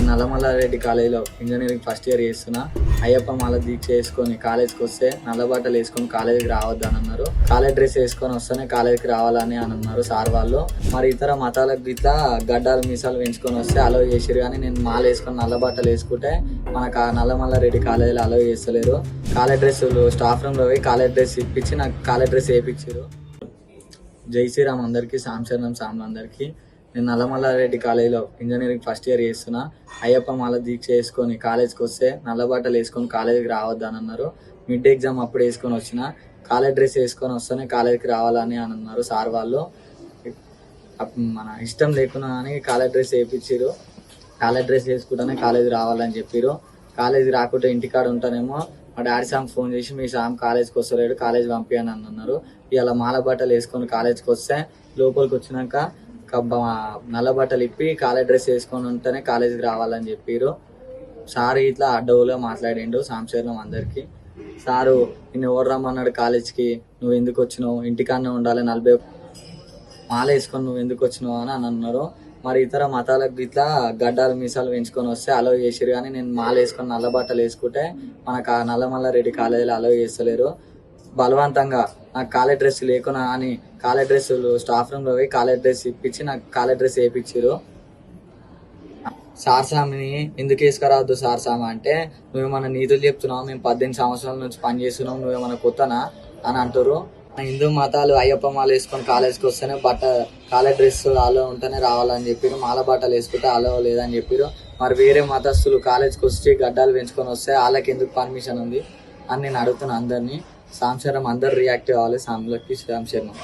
నల్లమల్లారెడ్డి కాలేజీలో engineering first year చేస్తున్నా. అయ్యప్ప మాల దీక్ష వేసుకొని కాలేజ్కి వస్తే నల్ల బట్టలు వేసుకొని కాలేజీకి రావద్దని అన్నారు. కాలేజ్ డ్రెస్ వేసుకొని వస్తేనే కాలేజీకి రావాలని అని అన్నారు సార్ వాళ్ళు. మరి ఇతర మతాలకు గిట్లా గడ్డాలు మీసాలు పెంచుకొని వస్తే అలౌ చేసిరు, కానీ నేను మాల వేసుకొని నల్ల బట్టలు వేసుకుంటే మనకు నల్లమల్లారెడ్డి కాలేజీలో అలౌ చేస్తలేరు. కాలేజ్ డ్రెస్సులు స్టాఫ్ రూమ్లో పోయి కాలేజ్ డ్రెస్ ఇప్పించి నాకు కాలేజ్ డ్రెస్ వేయించారు. జై శ్రీరామ్ అందరికీ, సాంశరణం సాములందరికీ. నేను నల్లమల్లారెడ్డి కాలేజీలో ఇంజనీరింగ్ ఫస్ట్ ఇయర్ చేస్తున్నా. అయ్యప్ప మాల దీక్ష వేసుకొని కాలేజ్కి వస్తే నల్ల బట్టలు వేసుకొని కాలేజీకి రావద్దని అన్నారు. మిడ్ ఎగ్జామ్ అప్పుడు వేసుకొని వచ్చిన, కాలేజ్ డ్రెస్ వేసుకొని వస్తేనే కాలేజీకి రావాలని అని అన్నారు సార్ వాళ్ళు. మన ఇష్టం లేకున్నా కానీ కాలేజ్ డ్రెస్ వేయించారు. కాలేజ్ డ్రెస్ వేసుకుంటేనే కాలేజీ రావాలని చెప్పారు. కాలేజీ రాకుంటే ఇంటికాడ ఉంటానేమో మా డాడీ సామ్ ఫోన్ చేసి మీ సామ్ కాలేజ్కి వస్తలేడు, కాలేజ్ పంపించని అని అన్నారు. ఇలా మాల బట్టలు వేసుకొని కాలేజ్కి వస్తే లోపలికి వచ్చినాక నల్ల బట్టలు ఇప్పి కాలేజ్ డ్రెస్ వేసుకొని ఉంటేనే కాలేజీకి రావాలని చెప్పారు. సార్ ఇట్లా అడ్డవులుగా మాట్లాడిండు సాంశరణం అందరికీ. సారు నిన్ను ఎవరు రమ్మన్నాడు కాలేజ్కి, నువ్వు ఎందుకు వచ్చినావు, ఇంటికాడనే ఉండాలి, 40 మాల వేసుకొని నువ్వు ఎందుకు వచ్చినావు అని అన్నారు. మరి ఇతర మతాలకు ఇట్లా గడ్డాలు మీసాలు పెంచుకొని వస్తే అలౌ చేసిరు, కానీ నేను మాల వేసుకొని నల్ల బట్టలు వేసుకుంటే మనకు నల్లమల్లారెడ్డి కాలేజీలో అలౌ చేస్తలేరు. బలవంతంగా నాకు కాలేజ్ డ్రెస్ లేకున్నా అని కాలేజ్ డ్రెస్సులు స్టాఫ్ రూమ్లో పోయి కాలేజ్ డ్రెస్ ఇప్పించి నాకు కాలేజ్ డ్రెస్ వేయించారు. సార్ సామిని ఎందుకు వేసుకురావద్దు సార్ సామ అంటే, నువ్వేమన్నా నీతులు చెప్తున్నావు, మేము 18 సంవత్సరాల నుంచి పని చేస్తున్నావు, నువ్వేమన్నా కొత్తనా అని అంటారు. హిందూ మతాలు అయ్యప్ప మాల వేసుకొని కాలేజ్కి వస్తేనే కాలేజ్ డ్రెస్ అలో ఉంటేనే రావాలని చెప్పారు, మాల బట్టలు వేసుకుంటే అలో లేదని చెప్పారు. మరి వేరే మతస్థులు కాలేజ్కి వచ్చి గడ్డాలు పెంచుకొని వస్తే వాళ్ళకి ఎందుకు పర్మిషన్ ఉంది అని నేను అడుగుతున్నా అందరినీ. సాంశరణం అందరు రియాక్ట్ కావాలి సాంలకి సాంశరణం.